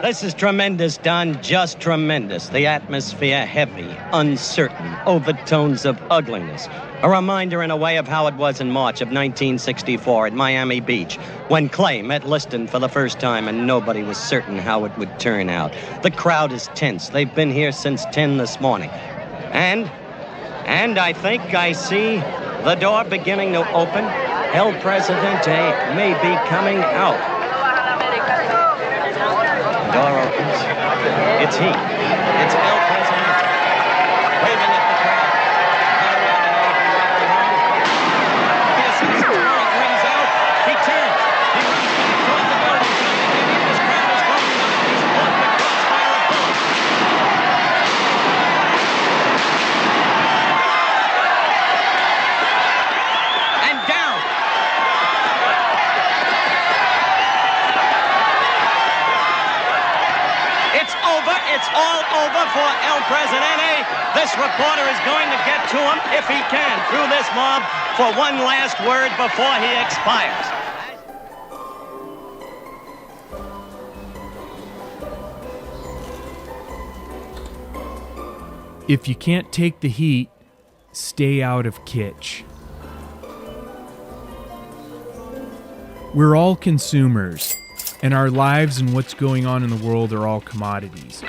This is tremendous, Don, just tremendous. The atmosphere heavy, uncertain, overtones of ugliness. A reminder in a way of how it was in March of 1964 at Miami Beach, when Clay met Liston for the first time and nobody was certain how it would turn out. The crowd is tense. They've been here since 10 this morning. And I think I see the door beginning to open. El Presidente may be coming out. Door opens. It's he. It's El Presidente. Waving at the crowd. Right around the open. Yes, his crowd rings out. He turns. He runs back toward the building. This crowd is rolling up. He's caught in the crossfire of bullets. And down. It's all over for El Presidente. This reporter is going to get to him, if he can, through this mob for one last word before he expires. If you can't take the heat, stay out of kitsch. We're all consumers, and our lives and what's going on in the world are all commodities.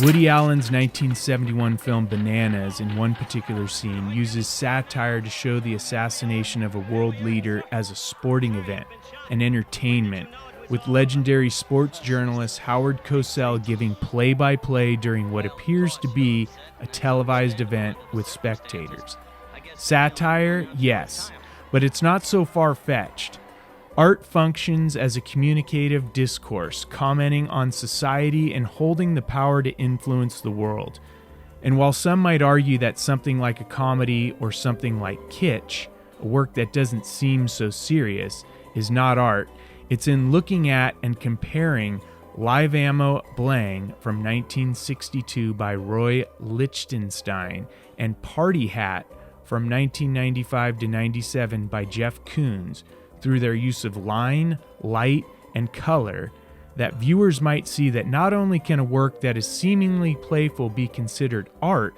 Woody Allen's 1971 film Bananas, in one particular scene, uses satire to show the assassination of a world leader as a sporting event, an entertainment, with legendary sports journalist Howard Cosell giving play-by-play during what appears to be a televised event with spectators. Satire, yes, but it's not so far-fetched. Art functions as a communicative discourse, commenting on society and holding the power to influence the world. And while some might argue that something like a comedy or something like kitsch, a work that doesn't seem so serious, is not art, it's in looking at and comparing Live Ammo Blang from 1962 by Roy Lichtenstein and Party Hat from 1995 to 97 by Jeff Koons, through their use of line, light, and color, that viewers might see that not only can a work that is seemingly playful be considered art,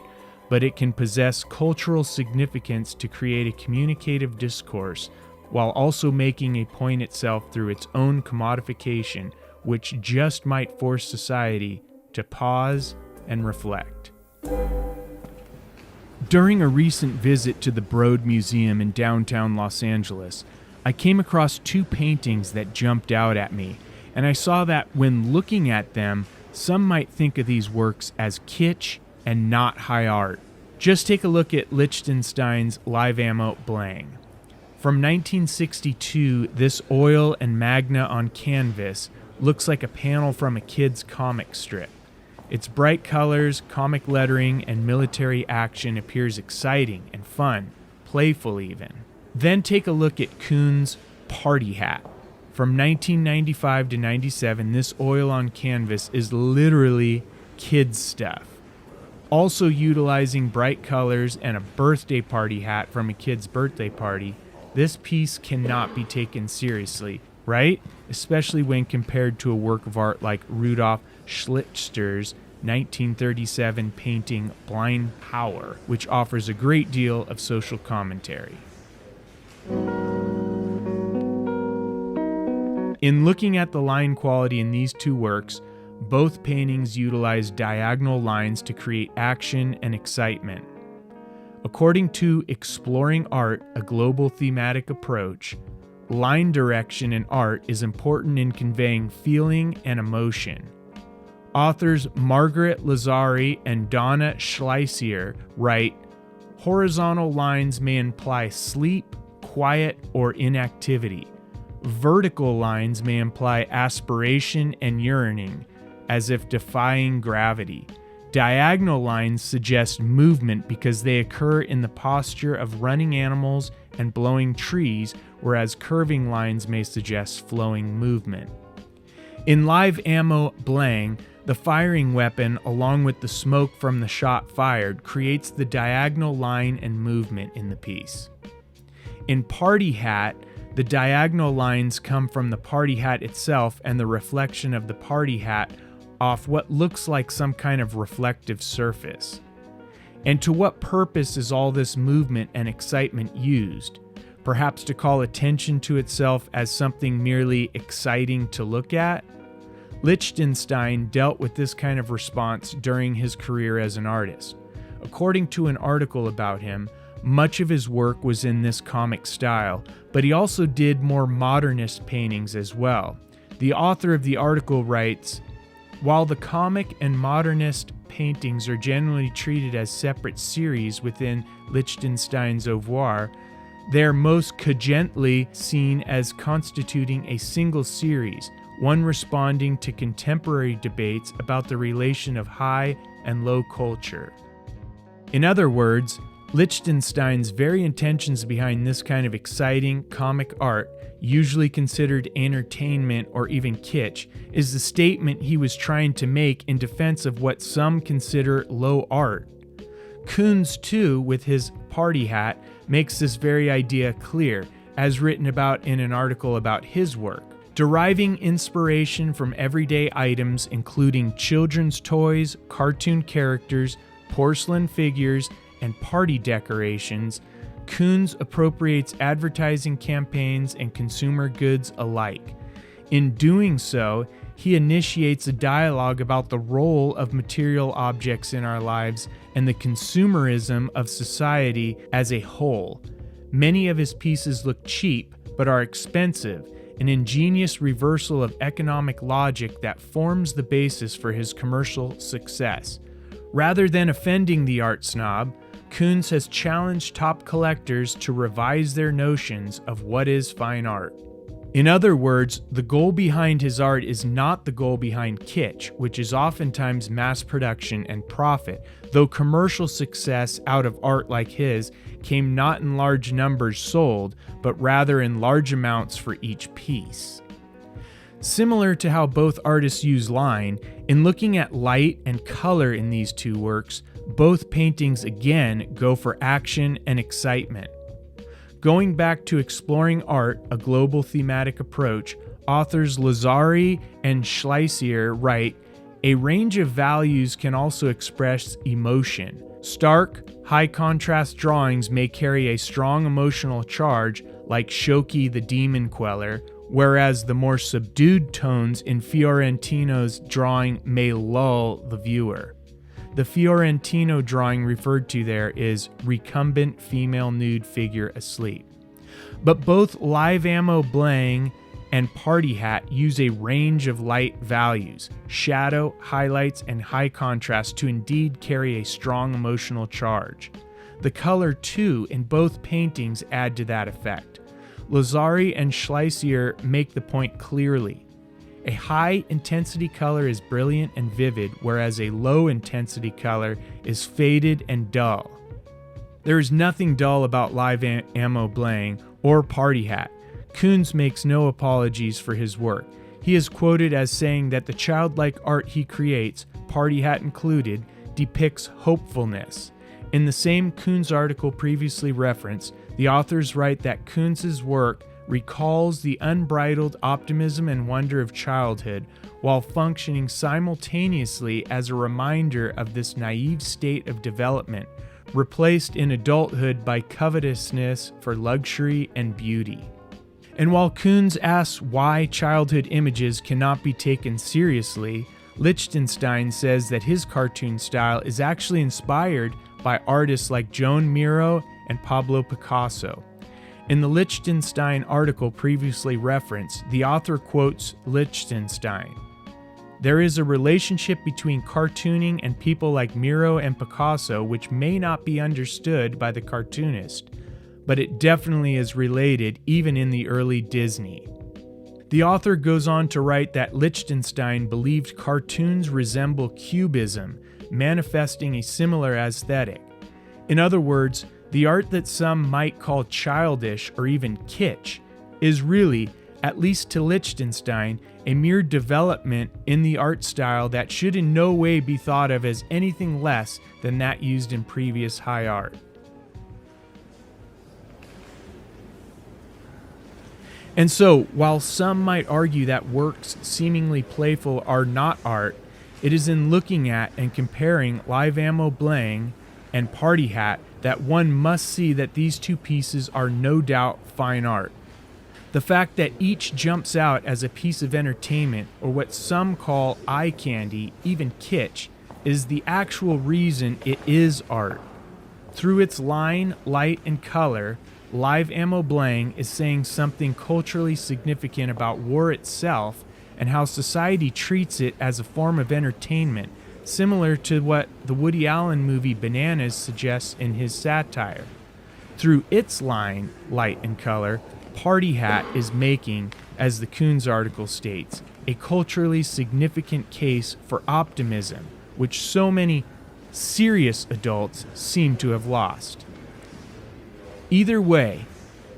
but it can possess cultural significance to create a communicative discourse, while also making a point itself through its own commodification, which just might force society to pause and reflect. During a recent visit to the Broad Museum in downtown Los Angeles, I came across two paintings that jumped out at me, and I saw that when looking at them, some might think of these works as kitsch and not high art. Just take a look at Lichtenstein's Live Ammo Blang. From 1962, this oil and magna on canvas looks like a panel from a kid's comic strip. Its bright colors, comic lettering, and military action appears exciting and fun, playful even. Then take a look at Koons' Party Hat. From 1995 to 97, this oil on canvas is literally kids' stuff. Also utilizing bright colors and a birthday party hat from a kid's birthday party, this piece cannot be taken seriously, right? Especially when compared to a work of art like Rudolf Schlichter's 1937 painting Blind Power, which offers a great deal of social commentary. In looking at the line quality in these two works, both paintings utilize diagonal lines to create action and excitement. According to Exploring Art, a global thematic approach, line direction in art is important in conveying feeling and emotion. Authors Margaret Lazari and Donna Schleisier write, horizontal lines may imply sleep, quiet, or inactivity. Vertical lines may imply aspiration and yearning, as if defying gravity. Diagonal lines suggest movement because they occur in the posture of running animals and blowing trees, whereas curving lines may suggest flowing movement. In Live Ammo Blang, the firing weapon, along with the smoke from the shot fired, creates the diagonal line and movement in the piece. In Party Hat, the diagonal lines come from the party hat itself, and the reflection of the party hat off what looks like some kind of reflective surface. And to what purpose is all this movement and excitement used? Perhaps to call attention to itself as something merely exciting to look at? Lichtenstein dealt with this kind of response during his career as an artist. According to an article about him, much of his work was in this comic style, but he also did more modernist paintings as well. The author of the article writes, "While the comic and modernist paintings are generally treated as separate series within Lichtenstein's oeuvre, they are most cogently seen as constituting a single series, one responding to contemporary debates about the relation of high and low culture." In other words, Lichtenstein's very intentions behind this kind of exciting comic art, usually considered entertainment or even kitsch, is the statement he was trying to make in defense of what some consider low art. Koons, too, with his party hat, makes this very idea clear, as written about in an article about his work. Deriving inspiration from everyday items including children's toys, cartoon characters, porcelain figures, and party decorations, Koons appropriates advertising campaigns and consumer goods alike. In doing so, he initiates a dialogue about the role of material objects in our lives and the consumerism of society as a whole. Many of his pieces look cheap, but are expensive, an ingenious reversal of economic logic that forms the basis for his commercial success. Rather than offending the art snob, Koons has challenged top collectors to revise their notions of what is fine art. In other words, the goal behind his art is not the goal behind kitsch, which is oftentimes mass production and profit, though commercial success out of art like his came not in large numbers sold, but rather in large amounts for each piece. Similar to how both artists use line, in looking at light and color in these two works, both paintings again go for action and excitement. Going back to exploring art, a global thematic approach, authors Lazzari and Schleisier write, "A range of values can also express emotion. Stark, high-contrast drawings may carry a strong emotional charge, like Shoki the Demon Queller, whereas the more subdued tones in Fiorentino's drawing may lull the viewer." The Fiorentino drawing referred to there is recumbent female nude figure asleep. But both Live Ammo Blang and Party Hat use a range of light values, shadow, highlights, and high contrast to indeed carry a strong emotional charge. The color, too, in both paintings add to that effect. Lazzari and Schleisier make the point clearly. A high-intensity color is brilliant and vivid, whereas a low-intensity color is faded and dull. There is nothing dull about Live Ammo Blang or Party Hat. Koons makes no apologies for his work. He is quoted as saying that the childlike art he creates, Party Hat included, depicts hopefulness. In the same Koons article previously referenced, the authors write that Koons's work recalls the unbridled optimism and wonder of childhood, while functioning simultaneously as a reminder of this naive state of development, replaced in adulthood by covetousness for luxury and beauty. And while Koons asks why childhood images cannot be taken seriously, Lichtenstein says that his cartoon style is actually inspired by artists like Joan Miro and Pablo Picasso. In the Lichtenstein article previously referenced, the author quotes Lichtenstein. "There is a relationship between cartooning and people like Miro and Picasso which may not be understood by the cartoonist, but it definitely is related even in the early Disney." The author goes on to write that Lichtenstein believed cartoons resemble cubism, manifesting a similar aesthetic. In other words, the art that some might call childish or even kitsch is really, at least to Lichtenstein, a mere development in the art style that should in no way be thought of as anything less than that used in previous high art. And so, while some might argue that works seemingly playful are not art, It is in looking at and comparing Live Ammo Blang and Party Hat that one must see that these two pieces are no doubt fine art. The fact that each jumps out as a piece of entertainment, or what some call eye candy, even kitsch, is the actual reason it is art. Through its line, light, and color, Live Ammo Blang is saying something culturally significant about war itself and how society treats it as a form of entertainment, similar to what the Woody Allen movie Bananas suggests in his satire. Through its line, light, and color, Party Hat is making, as the Koons article states, a culturally significant case for optimism, which so many serious adults seem to have lost. Either way,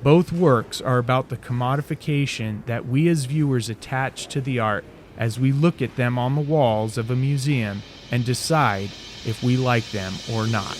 both works are about the commodification that we as viewers attach to the art as we look at them on the walls of a museum and decide if we like them or not.